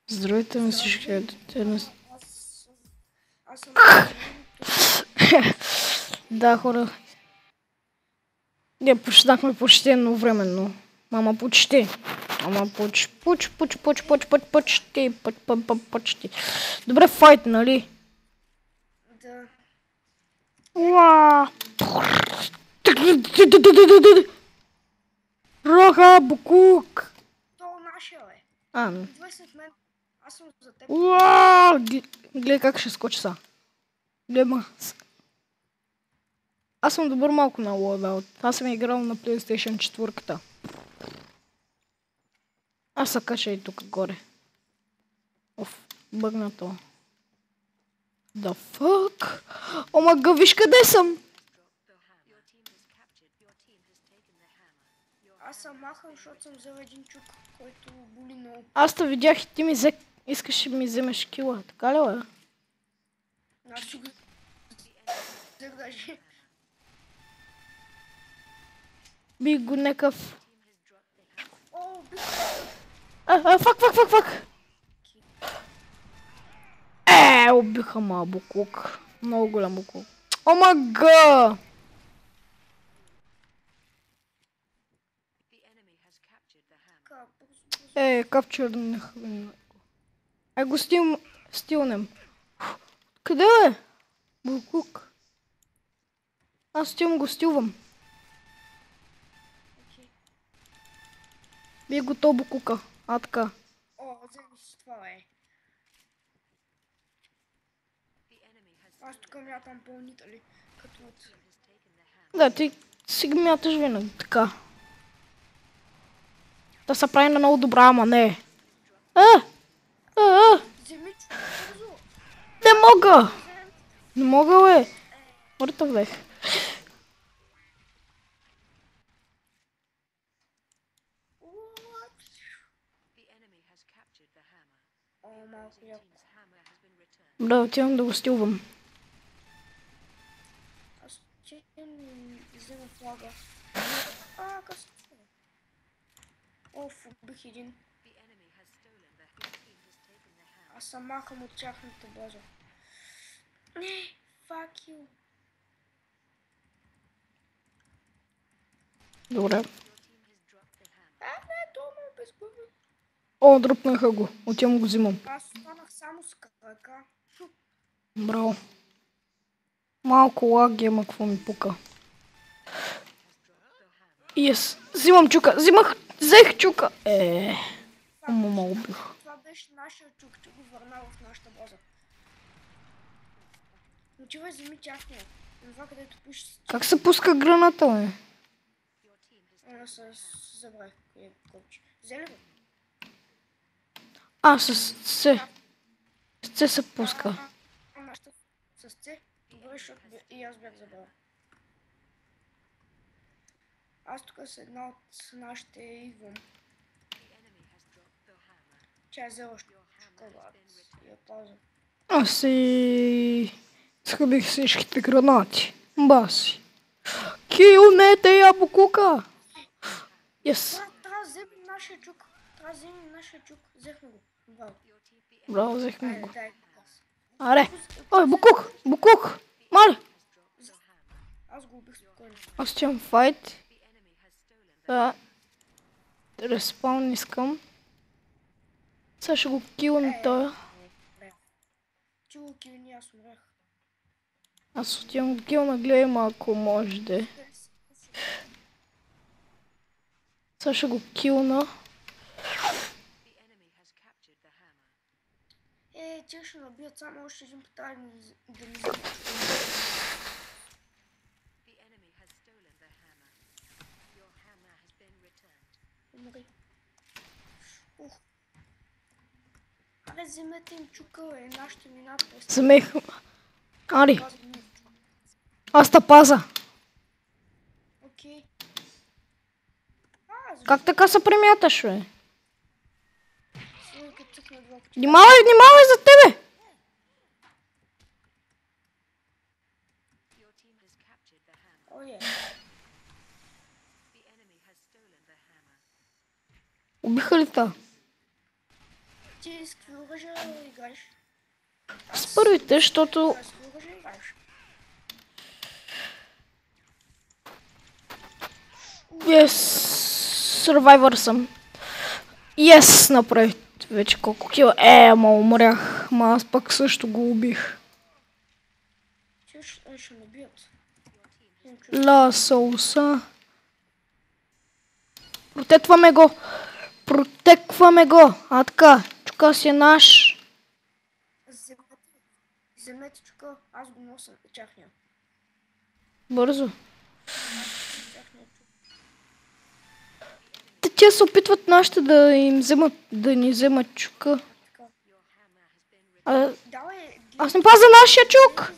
Здравейте на всички. Аз съм... Да, хора. Ние почнахме почти едновременно. Мама почти. Ама почти. Добре, файт, нали? Да. Уа! Роха, букук! То нашия е. А, Идвай след мен. Аз съм за теб. уа! Гледай как ще скочи са. Гледай. Аз съм добър малко на лоадаут. Аз съм играл на PlayStation 4-ката. Аз се кача и тук горе. Оф, бъгнато. The fuck? Омага, виж къде съм! Аз съм махал, защото съм взел един чук, който боли много. Аз те видях и ти ми искаш да ми вземеш кила, така ли бе? Аз чук взех даже. Бих го некъв. О, бих. Фак! Убиха ма буклук. Много голям буклук. Омага! Капчурнах. Ай го стилнем. Къде е? Буклук. Аз го стилвам. Бих го то буклука. А така. О, вземи си това е. Аз тук мятам пълнители, като от... Да, ти си ги мяташ винаги, така. Да се прави на много добра, ама не. Вземи бързо. Не мога! Не мога, бе. Мъртъв бех. О, малко яко. Да, отивам да го стилвам. Аз че взема флага. Къс. Оф, убих един. Аз съм махам от тяхната база. Не, fuck you. Добре. Не, то ме безгубно. О, дръпнаха го. Отивам го взимам. Аз останах само с крака. Браво. Малко лаги, ама какво ми пука. Yes. Взимам чука. Взех чука. Ама убих. Това беше нашия чук, че го върна в нашата база. Отивай, вземи тяхния. Това, където пише... Как се пуска граната, бе? Аз забравих кое копче. Взели го? С С се пуска. С С? Добре, защото и аз бях забравил. Аз тук с една от нашите идвам. Тя е взела шоколад и я паза. Аз си схъбих всичките гранати. Баси. Килнете я букука! Yes. Трябва да вземем нашия чук. Взехме го. Браво, взехме го. Дай. Аре! Ой, букук! Мале! Аз го убих спокойно. Аз тям файт. Да. Респаун искам. Сега ще го килнем тоя. Ти го килни, аз умрях. Аз отивам го килна, гледай малко може да е. Сега ще го килна. Тя ще набият само още един пътар да ни умри. Абе, вземете им чука, нашите минат. Вземех. Ари. Аз та паза. Окей. Как така се премяташ, бе? Слой като цъкна два пъти. Внимавай за тебе! Убиха ли та? Ти с какви оръжия играеш? С първите, защото... С какви оръжия играеш? Yes, Survivor съм. Yes, направих вече колко кила. Ама умрях. Ма аз пък също го убих. Ще ме бият. Ла соуса. Протекваме го. Протекваме го. А така, чука си е наш. Вземете чука, аз го нося чахния. Бързо. Чахния чук. Те се опитват нашите да им вземат, да ни вземат чука. Така. А, Давай, аз не пазя нашия чук.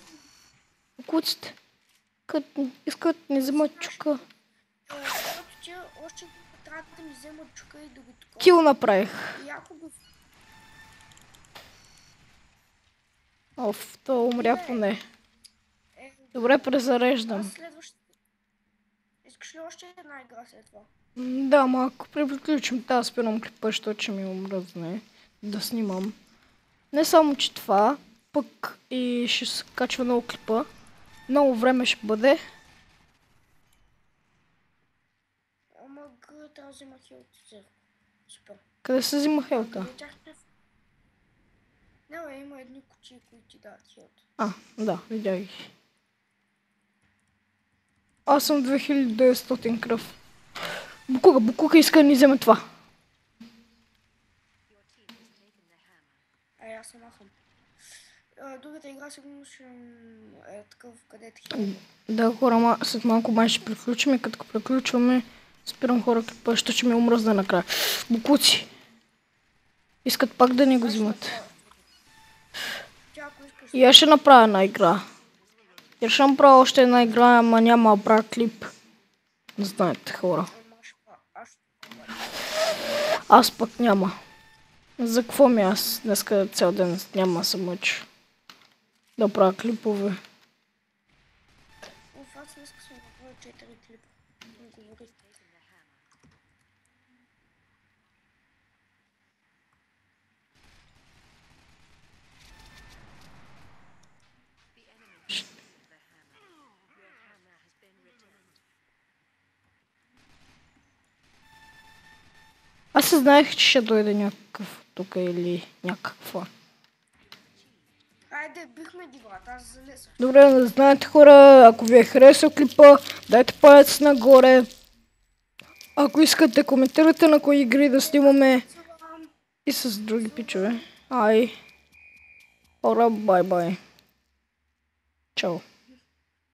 Куците. Като искат да ни вземат чука. защото ти още трябва да ми вземат чука и да го такова. Кил направих. И ако го... Оф, то умря поне. Е, Добре, презареждам. аз следващата... Искаш ли още една игра след това? Да, ма ако приключим тази, спирам клипа, защото ще ми омръзне да снимам. Не само, че това, пък и ще се качва много клипа. Много време ще бъде. Ама гър трябва да взема хилт. Супер. Къде се взима хелта? Не, има едни кутии, които ти дават хилт. А, да, видях ги. Аз съм 2900 кръв. Букука иска да ни вземе това. Аз съм махам. Другата игра сигурно ще е такъв, където хилт. Да, хора, след малко май ще приключим и като приключваме, спирам хора клипа, защото ще ми омръзне накрая. Букуци. Искат пак да ни го взимат. И аз ще направя една игра. Я ще направя още една игра, ама няма да правя клип. Не знаете, хора. Аз пък няма. За какво ми аз? Днеска цял ден няма да се мъча да правя клипове. Аз днеска съм направил 4 клипа. Не говори. Аз се знаех, че ще дойде някакъв тук или някаква. Айде, бихме дивата, аз залезах. Добре, знаете, хора, ако ви е харесал клипа, дайте палец нагоре. Ако искате, коментирате на кои игри да снимаме и с други пичове. Ай. Хора, бай-бай. Чао.